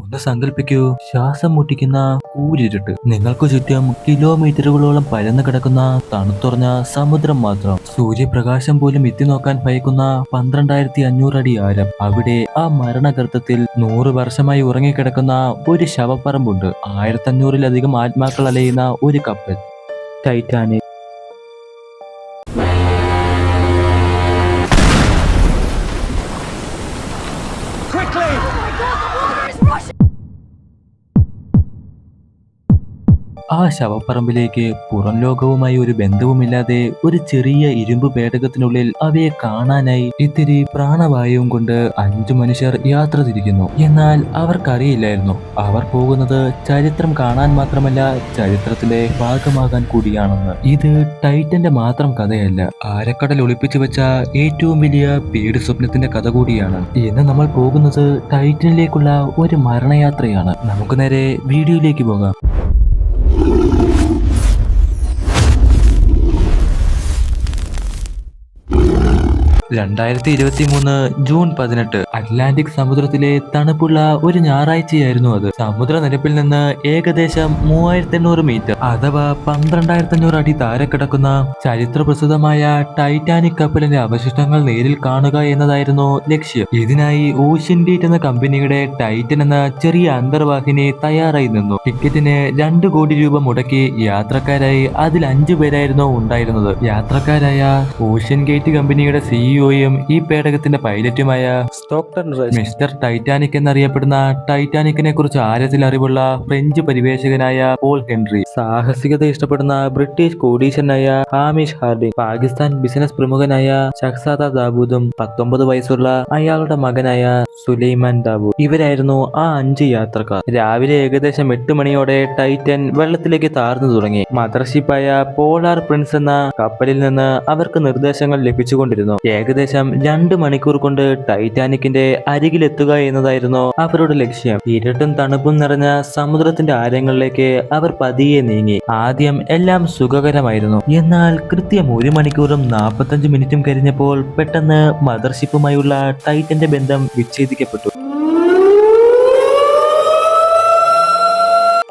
ഒന്ന് സങ്കല്പിക്കൂ, ശ്വാസം മുട്ടിക്കുന്ന കൂരിരുട്ട്, നിങ്ങൾക്ക് ചുറ്റും കിലോമീറ്ററുകളോളം പരന്നു കിടക്കുന്ന തണുത്തുറഞ്ഞ സമുദ്രം മാത്രം, സൂര്യപ്രകാശം പോലും എത്തിനോക്കാൻ ഭയക്കുന്ന 12,500 അടി ആരം. അവിടെ ആ മരണഗർത്തത്തിൽ 100 വർഷമായി ഉറങ്ങിക്കിടക്കുന്ന ഒരു ശവപ്പറമ്പുണ്ട്. 1,500-ലധികം ആത്മാക്കൾ അലയുന്ന ഒരു കപ്പൽ, ടൈറ്റാനിക്. ആ ശവപ്പറമ്പിലേക്ക് പുറം ലോകവുമായി ഒരു ബന്ധവുമില്ലാതെ ഒരു ചെറിയ ഇരുമ്പ് പേടകത്തിനുള്ളിൽ അവയെ കാണാനായി ഇത്തിരി പ്രാണവായുവും കൊണ്ട് 5 മനുഷ്യർ യാത്ര തിരിക്കുന്നു. എന്നാൽ അവർക്കറിയില്ലായിരുന്നു, അവർ പോകുന്നത് ചരിത്രം കാണാൻ മാത്രമല്ല, ചരിത്രത്തിലെ ഭാഗമാകാൻ കൂടിയാണെന്ന്. ഇത് ടൈറ്റന്റെ മാത്രം കഥയല്ല, ആരക്കടൽ ഒളിപ്പിച്ചു വെച്ച ഏറ്റവും വലിയ പേടി സ്വപ്നത്തിന്റെ കഥ കൂടിയാണ്. ഇന്ന് നമ്മൾ പോകുന്നത് ടൈറ്റനിലേക്കുള്ള ഒരു മരണയാത്രയാണ്. നമുക്ക് നേരെ വീഡിയോയിലേക്ക് പോകാം. 2023 ജൂൺ 18 അറ്റ്ലാന്റിക് സമുദ്രത്തിലെ തണുപ്പുള്ള ഒരു ഞായറാഴ്ചയായിരുന്നു അത്. സമുദ്രനിരപ്പിൽ നിന്ന് ഏകദേശം 3800 മീറ്റർ അഥവാ 12,500 അടി താഴെ കിടക്കുന്ന ചരിത്രപ്രസിദ്ധമായ ടൈറ്റാനിക് കപ്പലിന്റെ അവശിഷ്ടങ്ങൾ നേരിൽ കാണുക എന്നതായിരുന്നു ലക്ഷ്യം. ഇതിനായി ഓഷ്യൻ ഗേറ്റ് എന്ന കമ്പനിയുടെ ടൈറ്റൻ എന്ന ചെറിയ അന്തർവാഹിനി തയ്യാറായി നിന്നു. ടിക്കറ്റിന് 2 കോടി രൂപ മുടക്കി യാത്രക്കാരായി അതിൽ 5 പേരായിരുന്നു ഉണ്ടായിരുന്നത്. യാത്രക്കാരായ ഓഷ്യൻ ഗേറ്റ് കമ്പനിയുടെ സിഇഒയും ഈ പേടകത്തിന്റെ പൈലറ്റുമായ മിസ്റ്റർ ടൈറ്റാനിക് എന്നറിയപ്പെടുന്ന ടൈറ്റാനിക്കിനെ കുറിച്ച് ആഴത്തിൽ അറിവുള്ള ഫ്രഞ്ച് പരിവേഷകനായ പോൾ ഹെൻറി, സാഹസികത ഇഷ്ടപ്പെടുന്ന ബ്രിട്ടീഷ് കോടീശ്വരനായ ഹാമിഷ് ഹാർഡിംഗ്, പാകിസ്ഥാൻ ബിസിനസ് പ്രമുഖനായ ഷഹ്സാദ ദാവൂദും 19 വയസ്സുള്ള അയാളുടെ മകനായ സുലൈമാൻ ദാവൂദ്. ഇവരായിരുന്നു ആ 5 യാത്രക്കാർ. രാവിലെ ഏകദേശം 8 മണിയോടെ ടൈറ്റൻ വെള്ളത്തിലേക്ക് താഴ്ന്നു തുടങ്ങി. മദർഷിപ്പായ പോളാർ പ്രിൻസ് എന്ന കപ്പലിൽ നിന്ന് അവർക്ക് നിർദ്ദേശങ്ങൾ ലഭിച്ചുകൊണ്ടിരുന്നു. ഏകദേശം 2 മണിക്കൂർ കൊണ്ട് ടൈറ്റാനിക്കിന്റെ അരികിലെത്തുക എന്നതായിരുന്നു അവരുടെ ലക്ഷ്യം. ഇരുട്ടും തണുപ്പും നിറഞ്ഞ സമുദ്രത്തിന്റെ ആഴങ്ങളിലേക്ക് അവർ പതിയെ നീങ്ങി. ആദ്യം എല്ലാം സുഖകരമായിരുന്നു. എന്നാൽ കൃത്യം 1 മണിക്കൂറും 45 മിനിറ്റും കഴിഞ്ഞപ്പോൾ പെട്ടെന്ന് മദർഷിപ്പുമായുള്ള ടൈറ്റന്റെ ബന്ധം വിച്ഛേദിക്കപ്പെട്ടു.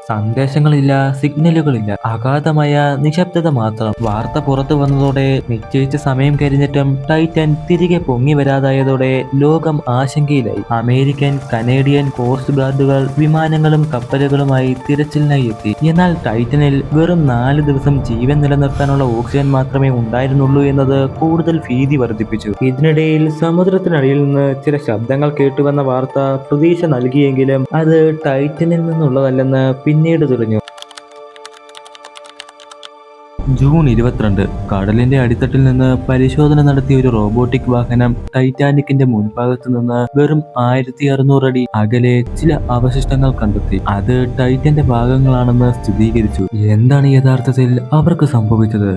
സന്ദേശങ്ങളില്ല, സിഗ്നലുകളില്ല, അഗാധമായ നിശബ്ദത മാത്രം. വാർത്ത പുറത്തു വന്നതോടെ നിശ്ചയിച്ച സമയം കഴിഞ്ഞിട്ടും ടൈറ്റൻ തിരികെ പൊങ്ങി വരാതായതോടെ ലോകം ആശങ്കയിലായി. അമേരിക്കൻ, കനേഡിയൻ കോസ്റ്റ് ഗാർഡുകൾ വിമാനങ്ങളും കപ്പലുകളുമായി തിരച്ചിലിനായി എത്തി. എന്നാൽ ടൈറ്റനിൽ വെറും 4 ദിവസം ജീവൻ നിലനിർത്താനുള്ള ഓക്സിജൻ മാത്രമേ ഉണ്ടായിരുന്നുള്ളൂ എന്നത് കൂടുതൽ ഭീതി വർദ്ധിപ്പിച്ചു. ഇതിനിടയിൽ സമുദ്രത്തിനടിയിൽ നിന്ന് ചില ശബ്ദങ്ങൾ കേട്ടുവന്ന വാർത്ത പ്രതീക്ഷ നൽകിയെങ്കിലും അത് ടൈറ്റനിൽ നിന്നുള്ളതല്ലെന്ന് പിന്നീട് തെളിഞ്ഞു. ജൂൺ 22 കടലിന്റെ അടിത്തട്ടിൽ നിന്ന് പരിശോധന നടത്തിയ ഒരു റോബോട്ടിക് വാഹനം ടൈറ്റാനിക്കിന്റെ മുൻഭാഗത്ത് നിന്ന് വെറും 1600 അടി അകലെ ചില അവശിഷ്ടങ്ങൾ കണ്ടെത്തി. അത് ടൈറ്റന്റെ ഭാഗങ്ങളാണെന്ന് സ്ഥിരീകരിച്ചു. എന്താണ് യഥാർത്ഥത്തിൽ അവർക്ക് സംഭവിച്ചത്?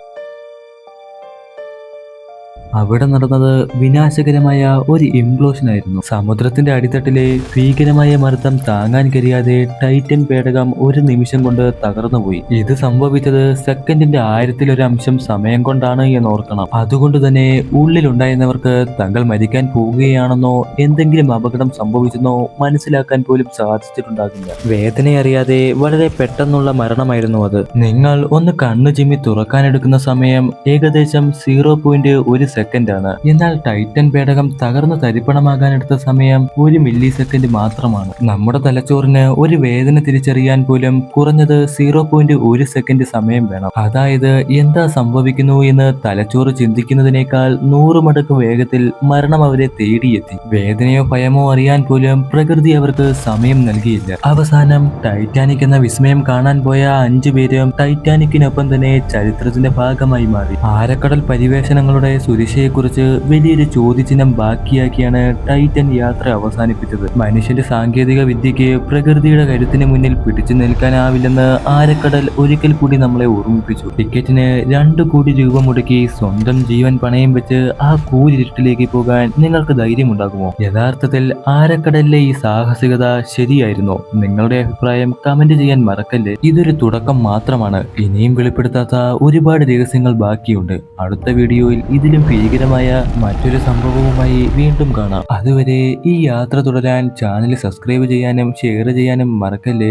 അവിടെ നടന്നത് വിനാശകരമായ ഒരു ഇംപ്ലോഷൻ ആയിരുന്നു. സമുദ്രത്തിന്റെ അടിത്തട്ടിലെ ഭീകരമായ മർദ്ദം താങ്ങാൻ കഴിയാതെ ടൈറ്റൻ പേടകം ഒരു നിമിഷം കൊണ്ട് തകർന്നുപോയി. ഇത് സംഭവിച്ചത് സെക്കൻഡിന്റെ 1000-1 അംശം സമയം കൊണ്ടാണ് എന്ന് ഓർക്കണം. അതുകൊണ്ട് തന്നെ ഉള്ളിലുണ്ടായിരുന്നവർക്ക് തങ്ങൾ മരിക്കാൻ പോവുകയാണെന്നോ എന്തെങ്കിലും അപകടം സംഭവിച്ചെന്നോ മനസ്സിലാക്കാൻ പോലും സാധിച്ചിട്ടുണ്ടാകില്ല. വേദനയറിയാതെ വളരെ പെട്ടെന്നുള്ള മരണമായിരുന്നു അത്. നിങ്ങൾ ഒന്ന് കണ്ണു ചിമ്മി തുറക്കാനെടുക്കുന്ന സമയം ഏകദേശം 0.1 സെക്കൻഡാണ്. എന്നാൽ ടൈറ്റൻ പേടകം തകർന്ന് തരിപ്പണമാകാനെടുത്ത സമയം 1 മില്ലി സെക്കൻഡ് മാത്രമാണ്. നമ്മുടെ തലച്ചോറിന് ഒരു വേദന തിരിച്ചറിയാൻ പോലും കുറഞ്ഞത് 0.1 സെക്കൻഡ് സമയം വേണം. അതായത് എന്താ സംഭവിക്കുന്നു എന്ന് തലച്ചോറ് ചിന്തിക്കുന്നതിനേക്കാൾ 100 മടങ്ങ് വേഗത്തിൽ മരണം അവരെ തേടിയെത്തി. വേദനയോ ഭയമോ അറിയാൻ പോലും പ്രകൃതി അവർക്ക് സമയം നൽകിയില്ല. അവസാനം ടൈറ്റാനിക് എന്ന വിസ്മയം കാണാൻ പോയ 5 പേരും ടൈറ്റാനിക്കിനൊപ്പം തന്നെ ചരിത്രത്തിന്റെ ഭാഗമായി മാറി. ആഴക്കടൽ പരിവേഷണങ്ങളുടെ സുരക്ഷയെക്കുറിച്ച് വലിയൊരു ചോദ്യചിഹ്നം ബാക്കിയാക്കിയാണ് ടൈറ്റൻ യാത്ര അവസാനിപ്പിച്ചത്. മനുഷ്യന്റെ സാങ്കേതിക വിദ്യയ്ക്ക് പ്രകൃതിയുടെ കരുത്തിന് മുന്നിൽ പിടിച്ചു നിൽക്കാനാവില്ലെന്ന് ആഴക്കടൽ ഒരിക്കൽ കൂടി നമ്മളെ ഓർമ്മിപ്പിച്ചു. ടിക്കറ്റിന് 2 കോടി രൂപ മുടക്കി സ്വന്തം ജീവൻ പണയം വെച്ച് ആ കൂരിരുട്ടിലേക്ക് പോകാൻ നിങ്ങൾക്ക് ധൈര്യമുണ്ടാകുമോ? യഥാർത്ഥത്തിൽ ആഴക്കടലിലെ ഈ സാഹസികത ശരിയായിരുന്നോ? നിങ്ങളുടെ അഭിപ്രായം കമന്റ് ചെയ്യാൻ മറക്കല്ലേ. ഇതൊരു തുടക്കം മാത്രമാണ്. ഇനിയും വെളിപ്പെടുത്താത്ത ഒരുപാട് രഹസ്യങ്ങൾ ബാക്കിയുണ്ട്. അടുത്ത വീഡിയോയിൽ ഇതിലും ഭീകരമായ മറ്റൊരു സംഭവവുമായി വീണ്ടും കാണാം. അതുവരെ ഈ യാത്ര തുടരാൻ ചാനൽ സബ്സ്ക്രൈബ് ചെയ്യാനും ഷെയർ ചെയ്യാനും മറക്കല്ലേ.